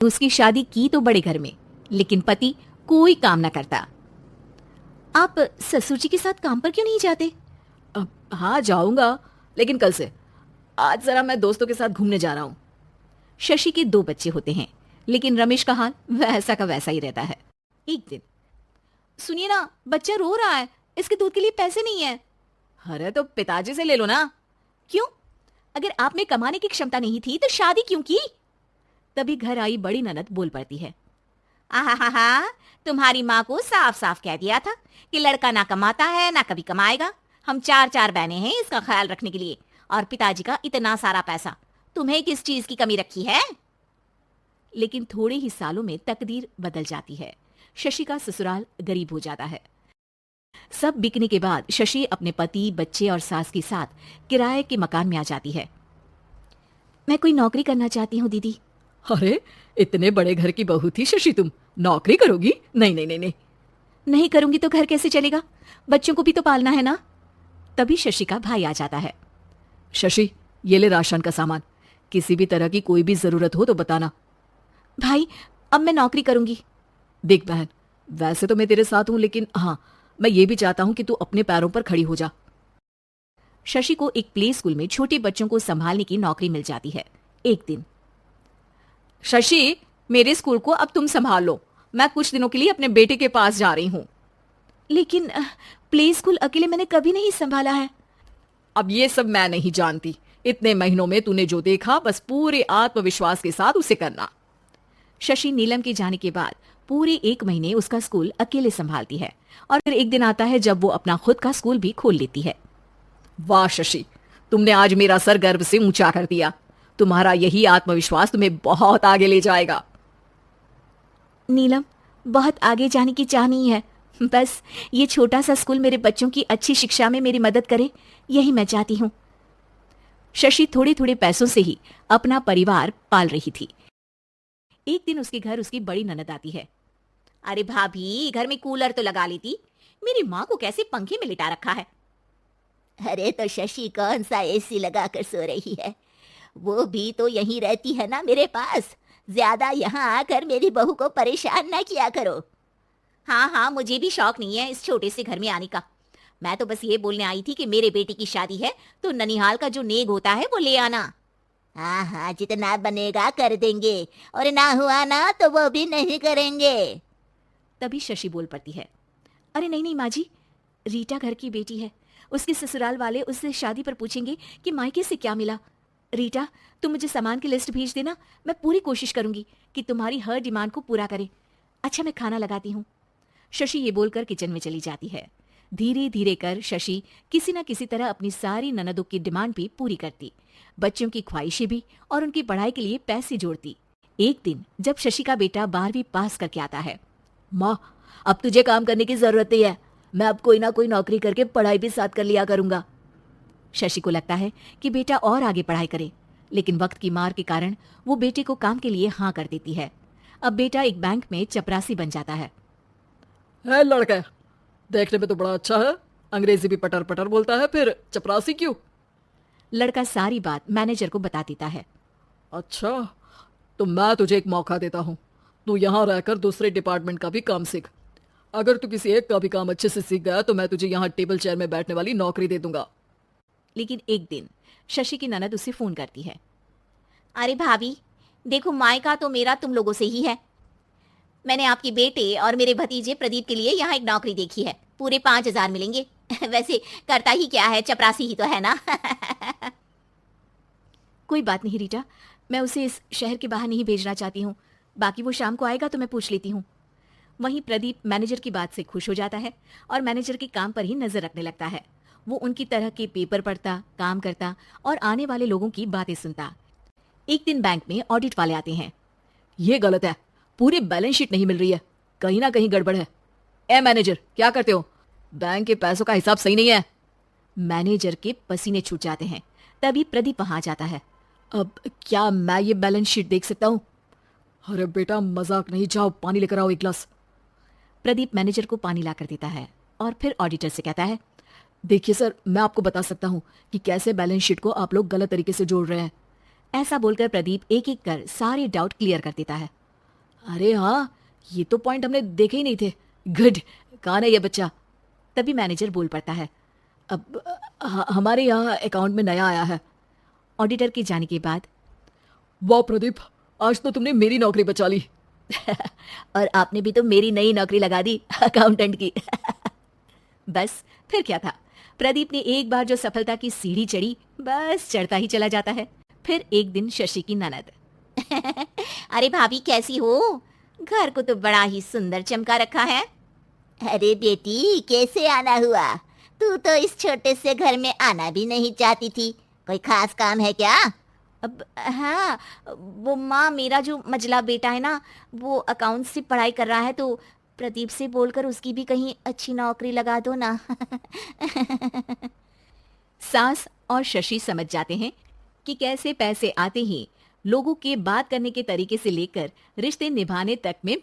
उसकी शादी की तो बड़े घर में, लेकिन पति कोई काम ना करता। आप ससुर जी के साथ काम पर क्यों नहीं जाते? हाँ जाऊंगा, लेकिन कल से। आज जरा मैं दोस्तों के साथ घूमने जा रहा हूँ। शशि के 2 बच्चे होते हैं, लेकिन रमेश का हाल वैसा का वैसा ही रहता है। एक दिन, सुनिए ना, बच्चा रो रहा है, इसके दूध के लिए पैसे नहीं है। अरे तो पिताजी से ले लो ना। क्यों? अगर आप में कमाने की क्षमता नहीं थी तो शादी क्यों की? तभी घर आई बड़ी ननद बोल पड़ती है। आहा, तुम्हारी माँ को साफ साफ कह दिया था कि लड़का ना कमाता है ना कभी कमाएगा। हम 4 बहनें हैं इसका ख्याल रखने के लिए, और पिताजी का इतना सारा पैसा, तुम्हें किस चीज की कमी रखी है? लेकिन थोड़े ही सालों में तकदीर बदल जाती है। शशि का ससुराल गरीब हो जाता है। सब बिकने के बाद शशि अपने पति, बच्चे और सास के साथ किराए के मकान में आ जाती है। मैं कोई नौकरी करना चाहती हूँ दीदी। अरे इतने बड़े घर की बहू थी शशि, तुम नौकरी करोगी? नहीं नहीं नहीं नहीं। नहीं करूंगी तो घर कैसे चलेगा? बच्चों को भी तो पालना है ना। तभी शशि का भाई आ जाता है। शशि, ये ले राशन का सामान, किसी भी तरह की कोई भी जरूरत हो तो बताना। भाई, अब मैं नौकरी करूंगी। देख बहन, वैसे तो मैं तेरे साथ हूं, लेकिन हाँ, मैं ये भी चाहता हूं कि तू अपने पैरों पर खड़ी हो जा। शशि को एक प्ले स्कूल में छोटे बच्चों को संभालने की नौकरी मिल जाती है। एक दिन, शशि, मेरे स्कूल को अब तुम संभाल लो, मैं कुछ दिनों के लिए अपने बेटे के पास जा रही हूँ। लेकिन प्ले स्कूल अकेले मैंने कभी नहीं संभाला है। अब ये सब मैं नहीं जानती, इतने महीनों में तूने जो देखा बस पूरे आत्मविश्वास के साथ उसे करना। शशि नीलम के जाने के बाद पूरे 1 महीने उसका स्कूल अकेले संभालती है, और फिर एक दिन आता है जब वो अपना खुद का स्कूल भी खोल लेती है। वाह शशि, तुमने आज मेरा सर गर्व से ऊंचा कर दिया। तुम्हारा यही आत्मविश्वास तुम्हें बहुत आगे ले जाएगा। नीलम, बहुत आगे जाने की चाह नहीं है, बस ये छोटा सा स्कूल मेरे बच्चों की अच्छी शिक्षा में मेरी मदद करे, यही मैं चाहती हूँ। शशि थोड़े थोड़े पैसों से ही अपना परिवार पाल रही थी। एक दिन उसके घर उसकी बड़ी ननद आती है। अरे भाभी, घर में कूलर तो लगा लेती, मेरी माँ को कैसे पंखे में लिटा रखा है। अरे तो शशि कौन सा एसी लगा कर सो रही है? वो भी तो यहीं रहती है ना मेरे पास। ज्यादा यहाँ आकर मेरी बहू को परेशान ना किया करो। हाँ, मुझे भी शौक नहीं है इस छोटे से घर में आने का। मैं तो बस ये बोलने आई थी कि मेरे बेटे की शादी है तो ननिहाल का जो नेग होता है वो ले आना। हाँ, जितना बनेगा कर देंगे, और ना हुआ ना तो वो भी नहीं करेंगे। तभी शशि बोल पड़ती है। अरे नहीं माँ जी, रीटा घर की बेटी है, उसके ससुराल वाले उससे शादी पर पूछेंगे कि मायके से क्या मिला। रीटा, तुम मुझे सामान की लिस्ट भेज देना, मैं पूरी कोशिश करूंगी कि तुम्हारी हर डिमांड को पूरा करे। अच्छा, मैं खाना लगाती हूँ। शशि ये बोलकर किचन में चली जाती है। धीरे धीरे कर शशि किसी न किसी तरह अपनी सारी ननदों की डिमांड भी पूरी करती, बच्चों की ख्वाहिशें भी, और उनकी पढ़ाई के लिए पैसे जोड़ती। एक दिन जब शशि का बेटा 12वीं पास करके आता है। माँ, अब तुझे काम करने की जरूरत नहीं है, मैं अब कोई ना कोई नौकरी करके पढ़ाई भी साथ कर लिया करूंगा। शशि को लगता है कि बेटा और आगे पढ़ाई करे, लेकिन वक्त की मार के कारण वो बेटे को काम के लिए हाँ कर देती है। अब बेटा एक बैंक में चपरासी बन जाता है। लड़का देखने में तो बड़ा अच्छा है, अंग्रेजी भी पटर पटर बोलता है, फिर चपरासी क्यों? लड़का सारी बात मैनेजर को बता देता है। अच्छा, तो मैं तुझे एक मौका देता हूँ, तू यहाँ रहकर दूसरे डिपार्टमेंट का भी काम सीख। अगर तू किसी एक का भी काम अच्छे से सीख गया तो मैं तुझे यहाँ टेबल चेयर में बैठने वाली नौकरी दे दूंगा। लेकिन एक दिन शशि की ननद उसे फोन करती है। अरे भाभी, देखो, मायका तो मेरा तुम लोगों से ही है। मैंने आपके बेटे और मेरे भतीजे प्रदीप के लिए यहाँ एक नौकरी देखी है, पूरे 5,000 मिलेंगे। वैसे करता ही क्या है, चपरासी ही तो है ना। कोई बात नहीं रीटा, मैं उसे इस शहर के बाहर नहीं भेजना चाहती हूँ, बाकी वो शाम को आएगा तो मैं पूछ लेती हूँ। वहीं प्रदीप मैनेजर की बात से खुश हो जाता है और मैनेजर के काम पर ही नजर रखने लगता है। वो उनकी तरह के पेपर पढ़ता, काम करता और आने वाले लोगों की बातें सुनता। एक दिन बैंक में ऑडिट वाले आते हैं। ये गलत है, पूरी बैलेंस शीट नहीं मिल रही है, कहीं ना कहीं गड़बड़ है। ए मैनेजर, क्या करते हो? बैंक के पैसों का हिसाब सही नहीं है। मैनेजर के पसीने छूट जाते हैं। तभी प्रदीप वहां जाता है। अब क्या मैं ये बैलेंस शीट देख सकता हूँ? अरे बेटा, मजाक नहीं, जाओ पानी लेकर आओ 1 गिलास। प्रदीप मैनेजर को पानी लाकर देता है और फिर ऑडिटर से कहता है, देखिए सर, मैं आपको बता सकता हूँ कि कैसे बैलेंस शीट को आप लोग गलत तरीके से जोड़ रहे हैं। ऐसा बोलकर प्रदीप एक एक कर सारे डाउट क्लियर कर देता है। अरे हाँ, ये तो पॉइंट हमने देखे ही नहीं थे। गुड, कौन है ये बच्चा? तभी मैनेजर बोल पड़ता है। अब हमारे यहाँ अकाउंट में नया आया है। ऑडिटर के जाने के बाद वाह प्रदीप, आज तो तुमने मेरी नौकरी बचा ली। और आपने भी तो मेरी नई नौकरी लगा दी अकाउंटेंट की। बस फिर क्या था, प्रदीप ने एक बार जो सफलता की सीढ़ी चढ़ी, बस चढ़ता ही चला जाता है। फिर एक दिन शशि की ननद, अरे भाभी कैसी हो? घर को तो बड़ा ही सुंदर चमका रखा है। अरे बेटी, कैसे आना हुआ? तू तो इस छोटे से घर में आना भी नहीं चाहती थी। कोई खास काम है क्या? अब हाँ, वो माँ, मेरा जो मजला बेटा है ना, वो अकाउंट से पढ़ाई कर रहा है, तो प्रदीप से बोलकर उसकी भी कहीं अच्छी नौकरी लगा दो ना। सास और शशि समझ जाते हैं कि कैसे पैसे आते ही लोगों के बात करने के तरीके से लेकर रिश्ते निभाने तक में